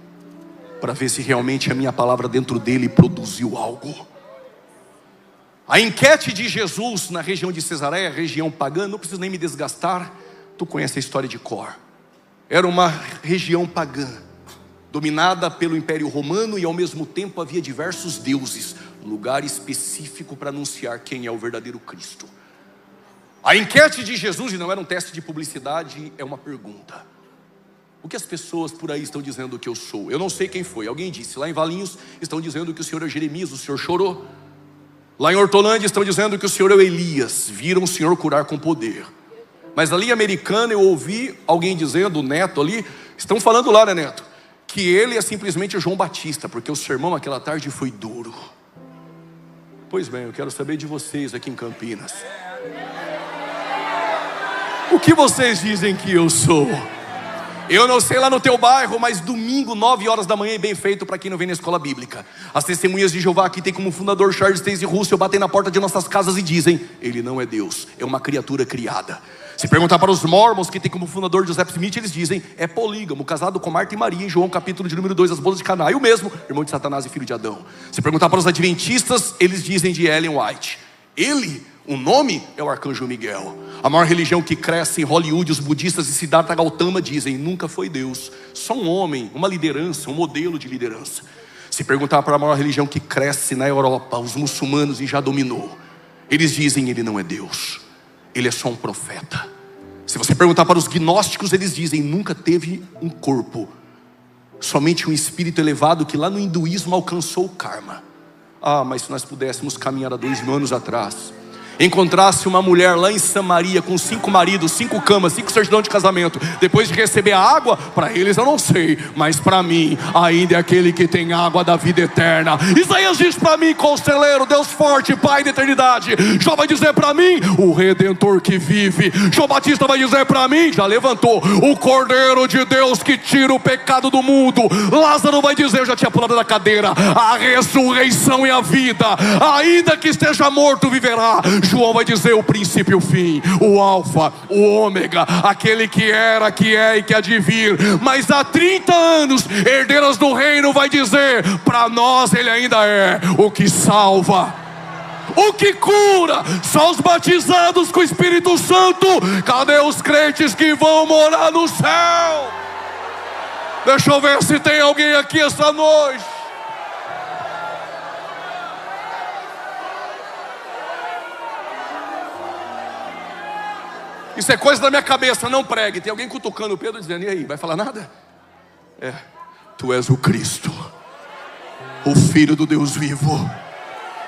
para ver se realmente a minha palavra dentro dele produziu algo. A enquete de Jesus na região de Cesareia, região pagã, não preciso nem me desgastar, tu conhece a história de cor. Era uma região pagã, dominada pelo Império Romano, e ao mesmo tempo havia diversos deuses, lugar específico para anunciar quem é o verdadeiro Cristo. A enquete de Jesus, e não era um teste de publicidade, é uma pergunta: O que as pessoas por aí estão dizendo que eu sou? Eu não sei quem foi, alguém disse. Lá em Valinhos estão dizendo que o senhor é Jeremias, o senhor chorou. Lá em Hortolândia estão dizendo que o senhor é Elias, viram o senhor curar com poder. Mas ali em Americana eu ouvi alguém dizendo, o Neto ali, estão falando lá, né, Neto? Que ele é simplesmente o João Batista, porque o sermão aquela tarde foi duro. Pois bem, eu quero saber de vocês aqui em Campinas. O que vocês dizem que eu sou? Eu não sei lá no teu bairro, mas domingo, 9 horas da manhã, e bem feito para quem não vem na escola bíblica. As testemunhas de Jeová aqui tem como fundador Charles Taze Russell, batem na porta de nossas casas e dizem: ele não é Deus, é uma criatura criada. Se perguntar para os Mormons, que tem como fundador Joseph Smith, eles dizem: é polígamo, casado com Marta e Maria, em João capítulo de número 2, as bodas de Caná, e o mesmo, irmão de Satanás e filho de Adão. Se perguntar para os adventistas, eles dizem de Ellen White: ele, o nome é o arcanjo Miguel. A maior religião que cresce em Hollywood, os budistas e Siddhartha Gautama dizem: nunca foi Deus, só um homem, uma liderança, um modelo de liderança. Se perguntar para a maior religião que cresce na Europa, os muçulmanos, e já dominou, eles dizem: ele não é Deus, ele é só um profeta. Se você perguntar para os gnósticos, eles dizem: nunca teve um corpo, somente um espírito elevado que lá no hinduísmo alcançou o karma. Ah, mas se nós pudéssemos caminhar há 2000 anos atrás, encontrasse uma mulher lá em Samaria com 5 maridos, 5 camas, 5 certidões de casamento, depois de receber a água, para eles eu não sei, mas para mim ainda é aquele que tem água da vida eterna. Isaías diz para mim: conselheiro, Deus forte, Pai da eternidade. Jó vai dizer para mim: o Redentor que vive. João Batista vai dizer para mim: já levantou, o Cordeiro de Deus que tira o pecado do mundo. Lázaro vai dizer: eu já tinha pulado da cadeira, a ressurreição e a vida, ainda que esteja morto viverá. João vai dizer: o princípio e o fim, o alfa, o ômega, aquele que era, que é e que há de vir. Mas há 30 anos, herdeiras do reino vai dizer: para nós ele ainda é o que salva, o que cura. Só os batizados com o Espírito Santo. Cadê os crentes que vão morar no céu? Deixa eu ver se tem alguém aqui essa noite. Isso é coisa da minha cabeça, não pregue. Tem alguém cutucando o Pedro dizendo: e aí, vai falar nada? É, tu és o Cristo, o Filho do Deus vivo.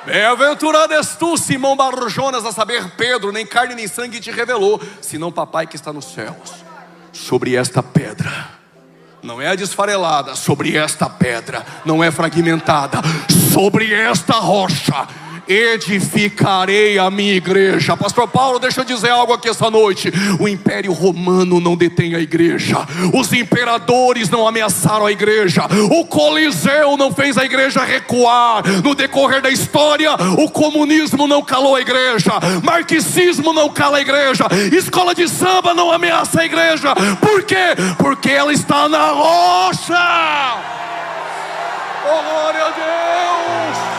Bem-aventurado és tu, Simão Barjonas, a saber, Pedro, nem carne nem sangue te revelou, senão papai que está nos céus. Sobre esta pedra, não é a desfarelada, sobre esta pedra, não é fragmentada, sobre esta rocha edificarei a minha igreja. Pastor Paulo, deixa eu dizer algo aqui essa noite: o Império Romano não detém a igreja, os imperadores não ameaçaram a igreja, o Coliseu não fez a igreja recuar. No decorrer da história, o comunismo não calou a igreja, marxismo não cala a igreja, escola de samba não ameaça a igreja. Por quê? Porque ela está na rocha. Oh, glória a Deus!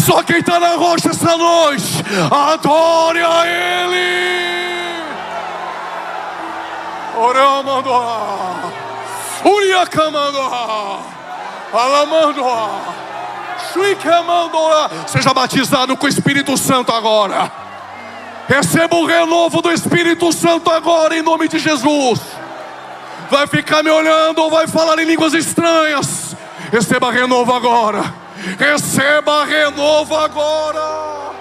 Só quem está na rocha essa noite, adore a Ele. Oramandoa, Uriacamandoa, Alamandoa, Shuikamandoa. Seja batizado com o Espírito Santo agora. Receba o renovo do Espírito Santo agora, em nome de Jesus. Vai ficar me olhando ou vai falar em línguas estranhas? Receba renovo agora. Receba renovo agora.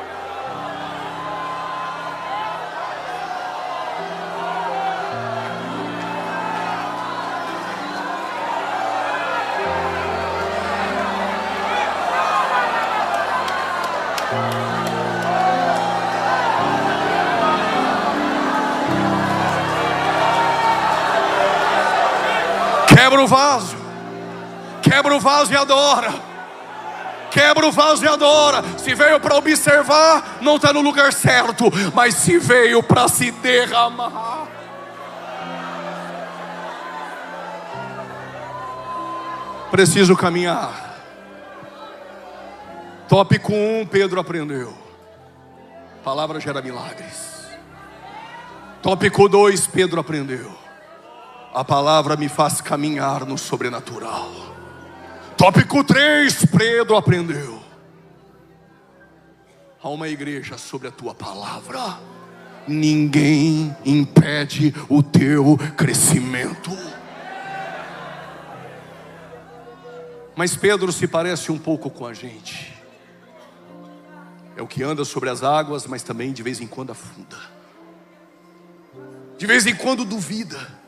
Quebra o vaso. Quebra o vaso e adora. Quebra o vaso e adora. Se veio para observar, não está no lugar certo. Mas se veio para se derramar. Preciso caminhar. Tópico 1, Pedro aprendeu. Palavra gera milagres. Tópico 2, Pedro aprendeu. A palavra me faz caminhar no sobrenatural. Tópico 3, Pedro aprendeu. Há uma igreja sobre a tua palavra. ninguém impede o teu crescimento. Mas Pedro se parece um pouco com a gente. É o que anda sobre as águas, mas também de vez em quando afunda. De vez em quando duvida.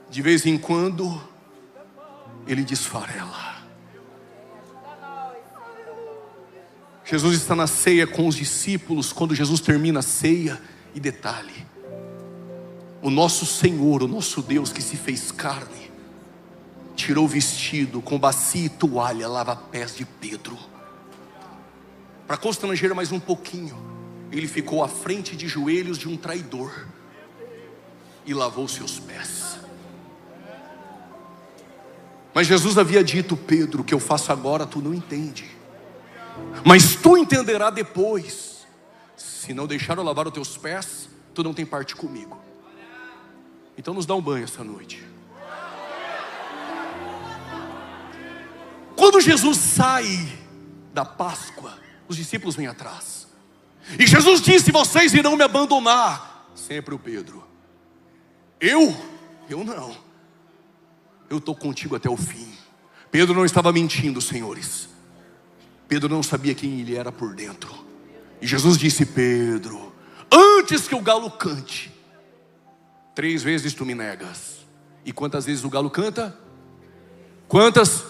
De vez em quando ele desfarela. Jesus está na ceia com os discípulos. Quando Jesus termina a ceia, e detalhe, o nosso Senhor, o nosso Deus que se fez carne, tirou o vestido, com bacia e toalha, lava pés de Pedro. Para constranger mais um pouquinho, ele ficou à frente de joelhos de um traidor e lavou seus pés. Mas Jesus havia dito: Pedro, o que eu faço agora tu não entende, mas tu entenderá depois. Se não deixar eu lavar os teus pés, tu não tem parte comigo. Então nos dá um banho essa noite. Quando Jesus sai da Páscoa, os discípulos vêm atrás. E Jesus disse: vocês irão me abandonar. Sempre o Pedro: Eu não. Eu estou contigo até o fim. Pedro não estava mentindo, senhores. Pedro não sabia quem ele era por dentro. E Jesus disse: Pedro, antes que o galo cante, 3 vezes tu me negas. E quantas vezes o galo canta? Quantas?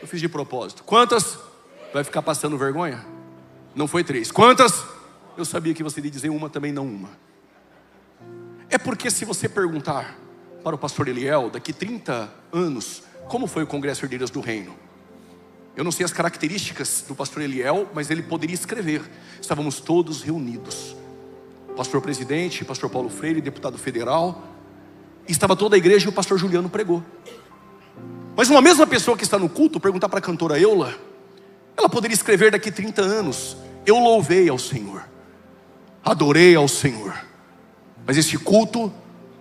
Eu fiz de propósito. Quantas? Vai ficar passando vergonha? Não foi 3. Quantas? Eu sabia que você ia dizer uma, também não uma. É porque se você perguntar para o pastor Eliel, daqui 30 anos, como foi o Congresso Herdeiras do Reino? Eu não sei as características do pastor Eliel, mas ele poderia escrever. Estávamos todos reunidos. Pastor presidente, pastor Paulo Freire, deputado federal. Estava toda a igreja e o pastor Juliano pregou. Mas uma mesma pessoa que está no culto, perguntar para a cantora Eula, ela poderia escrever daqui 30 anos: eu louvei ao Senhor, adorei ao Senhor. Mas este culto,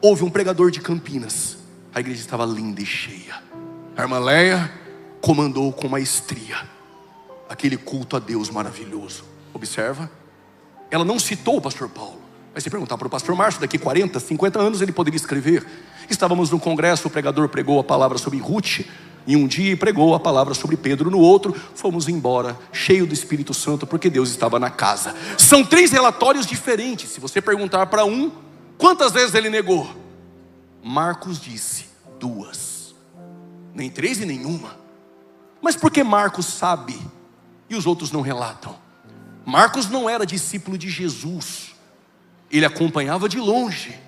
houve um pregador de Campinas. A igreja estava linda e cheia. A irmã Leia comandou com maestria aquele culto a Deus maravilhoso. Observa, ela não citou o pastor Paulo. Mas se perguntar para o pastor Márcio, daqui 40, 50 anos ele poderia escrever: estávamos no congresso, o pregador pregou a palavra sobre Ruth em um dia e pregou a palavra sobre Pedro no outro. Fomos embora cheio do Espírito Santo, porque Deus estava na casa. São 3 relatórios diferentes. Se você perguntar para um, quantas vezes ele negou? Marcos disse 2, nem 3 e nenhuma. Mas por que Marcos sabe e os outros não relatam? Marcos não era discípulo de Jesus, ele acompanhava de longe.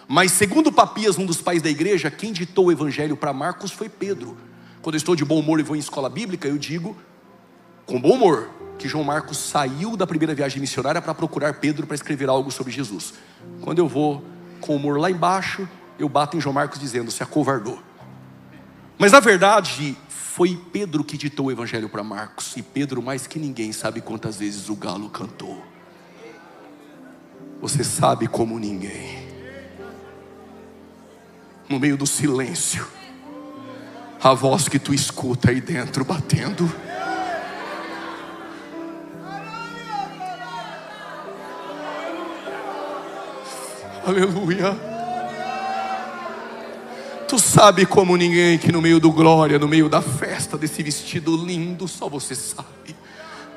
Mas segundo Papias, um dos pais da igreja, quem ditou o evangelho para Marcos foi Pedro. Quando eu estou de bom humor e vou em escola bíblica, eu digo com bom humor que João Marcos saiu da primeira viagem missionária para procurar Pedro para escrever algo sobre Jesus. Quando eu vou com humor lá embaixo, eu bato em João Marcos dizendo: se acovardou. Mas na verdade foi Pedro que ditou o evangelho para Marcos. E Pedro, mais que ninguém, sabe quantas vezes o galo cantou. Você sabe como ninguém. No meio do silêncio, a voz que tu escuta aí dentro batendo. Aleluia. Tu sabe como ninguém que no meio do glória, no meio da festa, desse vestido lindo, só você sabe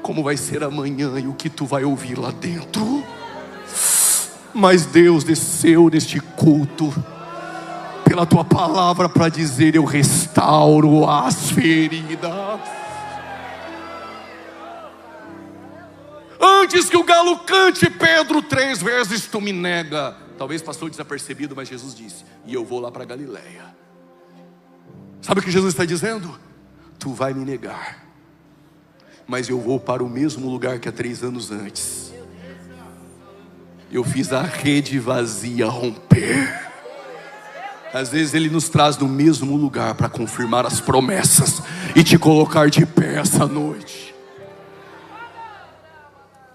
como vai ser amanhã e o que tu vai ouvir lá dentro. Mas Deus desceu neste culto pela tua palavra para dizer: eu restauro as feridas. Antes que o galo cante, Pedro, 3 vezes tu me nega. Talvez passou desapercebido, mas Jesus disse: e eu vou lá para Galileia. Sabe o que Jesus está dizendo? Tu vai me negar, mas eu vou para o mesmo lugar que há 3 anos antes. Eu fiz a rede vazia romper. Às vezes Ele nos traz no mesmo lugar para confirmar as promessas e te colocar de pé essa noite.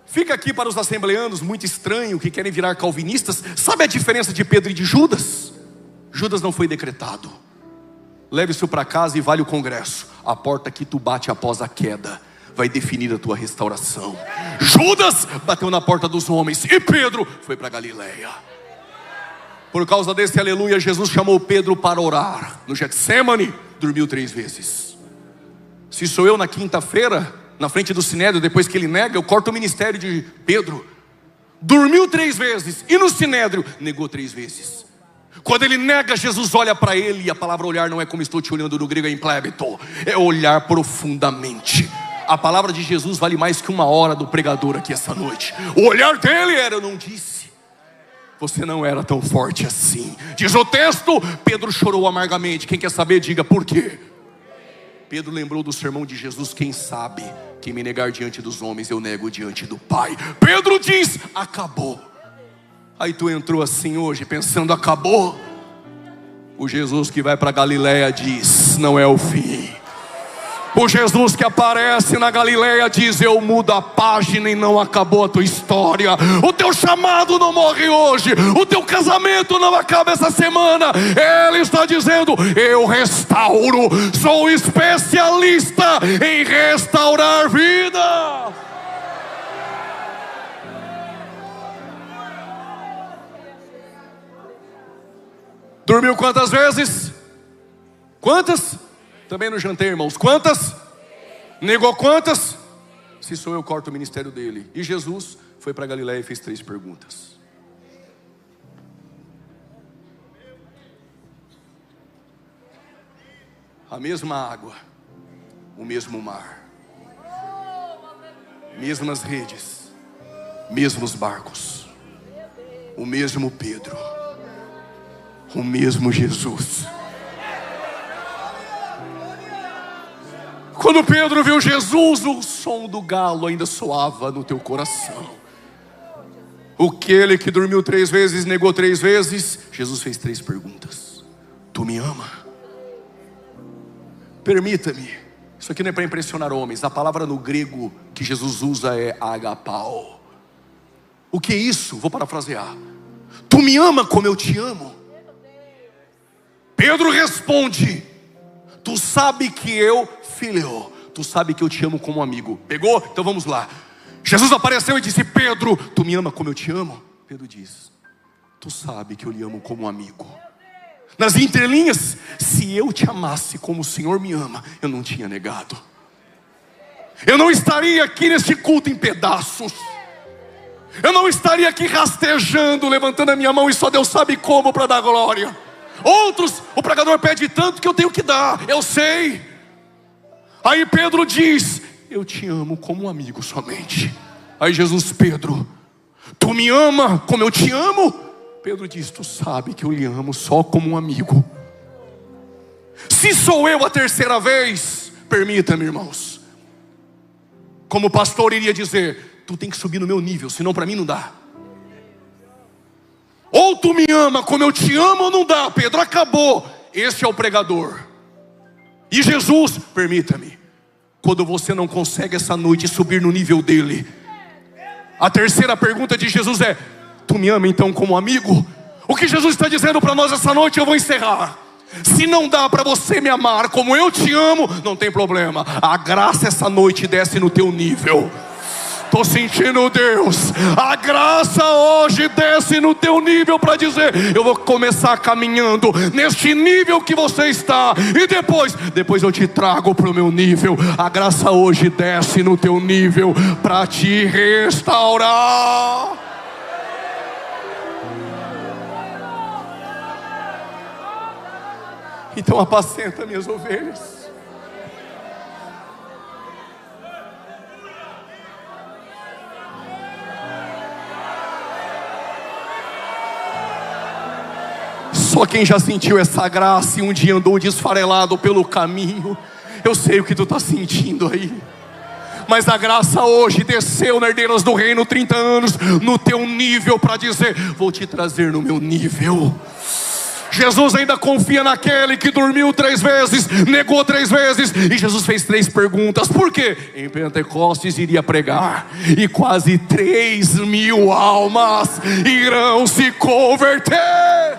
Fica aqui para os assembleanos muito estranho que querem virar calvinistas. Sabe a diferença de Pedro e de Judas? Judas não foi decretado. Leve isso para casa e vale o congresso. A porta que tu bate após a queda vai definir a tua restauração. Judas bateu na porta dos homens e Pedro foi para Galileia. Por causa desse aleluia, Jesus chamou Pedro para orar. No Getsemane, dormiu 3 vezes. Se sou eu na quinta-feira, na frente do Sinédrio, depois que ele nega, eu corto o ministério de Pedro. Dormiu 3 vezes e no Sinédrio negou 3 vezes. Quando ele nega, Jesus olha para ele, e a palavra olhar não é como estou te olhando no grego, é implébito, é olhar profundamente. A palavra de Jesus vale mais que 1 hora do pregador aqui essa noite. O olhar dele era: eu não disse, você não era tão forte assim. Diz o texto, Pedro chorou amargamente. Quem quer saber, diga por quê. Pedro lembrou do sermão de Jesus: quem sabe, quem me negar diante dos homens, eu nego diante do Pai. Pedro diz: acabou. Aí tu entrou assim hoje pensando: acabou. O Jesus que vai para Galileia diz: não é o fim. O Jesus que aparece na Galileia diz: eu mudo a página e não acabou a tua história. O teu chamado não morre hoje. O teu casamento não acaba essa semana. Ele está dizendo: eu restauro. Sou especialista em restaurar vida. Dormiu quantas vezes? Quantas? Também não jantei, irmãos. Quantas? Negou quantas? Se sou eu, corto o ministério dele. E Jesus foi para Galileia e fez 3 perguntas. A mesma água, o mesmo mar, mesmas redes, mesmos barcos, o mesmo Pedro, o mesmo Jesus. Quando Pedro viu Jesus, o som do galo ainda soava no teu coração. Aquele que dormiu 3 vezes, negou 3 vezes. Jesus fez 3 perguntas. Tu me ama? Permita-me. Isso aqui não é para impressionar homens. A palavra no grego que Jesus usa é agapao. O que é isso? Vou parafrasear. Tu me ama como eu te amo? Pedro responde: tu sabe que eu, filho, tu sabe que eu te amo como amigo. Pegou? Então vamos lá. Jesus apareceu e disse: Pedro, tu me ama como eu te amo? Pedro diz: tu sabe que eu lhe amo como amigo. Nas entrelinhas: se eu te amasse como o Senhor me ama, eu não tinha negado. Eu não estaria aqui neste culto em pedaços. Eu não estaria aqui rastejando, levantando a minha mão e só Deus sabe como para dar glória. Outros, o pregador pede tanto que eu tenho que dar, eu sei. Aí Pedro diz: eu te amo como um amigo somente. Aí Jesus: Pedro, tu me ama como eu te amo? Pedro diz: tu sabe que eu lhe amo só como um amigo. Se sou eu a 3ª vez, permita-me, irmãos, como pastor iria dizer: tu tem que subir no meu nível, senão para mim não dá. Ou tu me ama como eu te amo, ou não dá, Pedro, acabou. Esse é o pregador. E Jesus, permita-me, quando você não consegue essa noite subir no nível dele, a 3ª pergunta de Jesus é: tu me ama então como amigo? O que Jesus está dizendo para nós essa noite, eu vou encerrar. Se não dá para você me amar como eu te amo, não tem problema. A graça essa noite desce no teu nível. Estou sentindo Deus. A graça hoje desce no teu nível para dizer: eu vou começar caminhando neste nível que você está, e depois eu te trago para o meu nível. A graça hoje desce no teu nível para te restaurar. Então apacenta minhas ovelhas. Só quem já sentiu essa graça e um dia andou desfarelado pelo caminho, eu sei o que tu está sentindo aí. Mas a graça hoje desceu na Herdeiras do Reino 30 anos no teu nível para dizer: vou te trazer no meu nível. Jesus ainda confia naquele que dormiu 3 vezes, negou 3 vezes, e Jesus fez 3 perguntas. Por quê? Em Pentecostes iria pregar, e quase 3.000 almas irão se converter.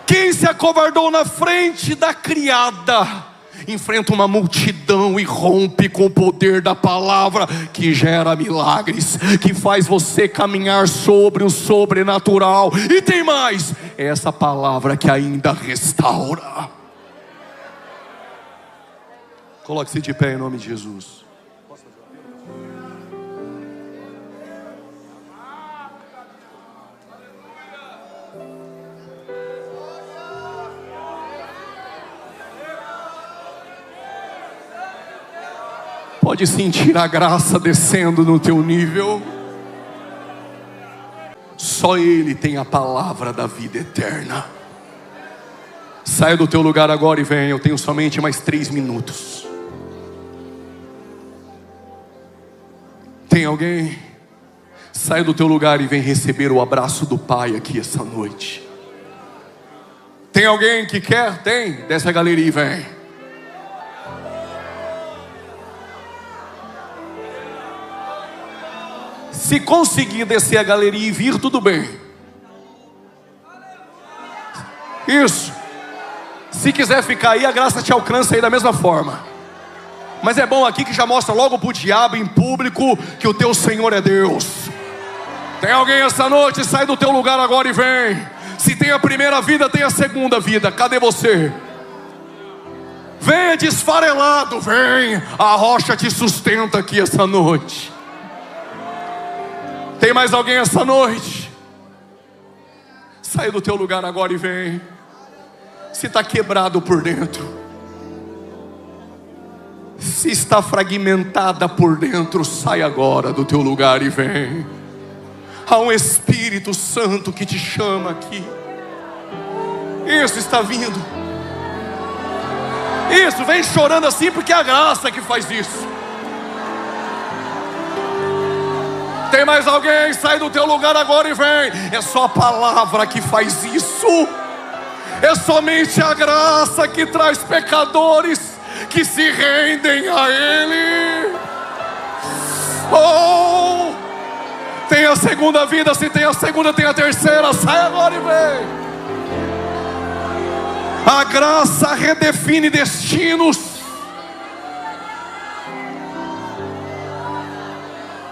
Quem se acovardou na frente da criada enfrenta uma multidão e rompe com o poder da palavra que gera milagres, que faz você caminhar sobre o sobrenatural. E tem mais, é essa palavra que ainda restaura. Coloque-se de pé em nome de Jesus. Pode sentir a graça descendo no teu nível. Só Ele tem a palavra da vida eterna. Saia do teu lugar agora e venha. Eu tenho somente mais 3 minutos. Tem alguém? Saia do teu lugar e vem receber o abraço do Pai aqui essa noite. Tem alguém que quer? Tem? Desce a galeria e vem. Se conseguir descer a galeria e vir, tudo bem. Isso. Se quiser ficar aí, a graça te alcança aí da mesma forma. Mas é bom aqui que já mostra logo pro diabo em público que o teu Senhor é Deus. Tem alguém essa noite? Sai do teu lugar agora e vem. Se tem a primeira vida, tem a segunda vida. Cadê você? Venha desfarelado, vem. A rocha te sustenta aqui essa noite. Tem mais alguém essa noite? Sai do teu lugar agora e vem. Se está quebrado por dentro, se está fragmentada por dentro, sai agora do teu lugar e vem. Há um Espírito Santo que te chama aqui. Isso está vindo. Isso, vem chorando assim porque é a graça que faz isso. Tem mais alguém? Sai do teu lugar agora e vem. É só a palavra que faz isso. É somente a graça que traz pecadores que se rendem a Ele. Oh, tem a segunda vida. Se tem a segunda, tem a terceira. Sai agora e vem. A graça redefine destinos.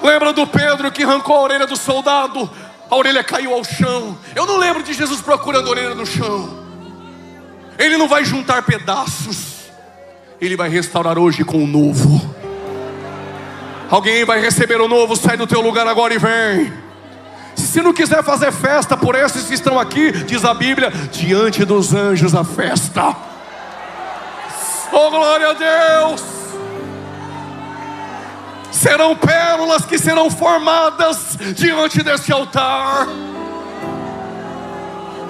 Lembra do Pedro que arrancou a orelha do soldado? A orelha caiu ao chão. Eu não lembro de Jesus procurando a orelha no chão. Ele não vai juntar pedaços. Ele vai restaurar hoje com o novo. Alguém vai receber o novo. Sai do teu lugar agora e vem. Se não quiser fazer festa por esses que estão aqui, diz a Bíblia, diante dos anjos a festa. Oh, glória a Deus. Serão pérolas que serão formadas diante desse altar.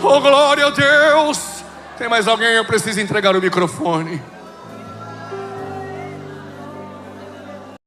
Oh, glória a Deus. Tem mais alguém? Eu preciso entregar o microfone.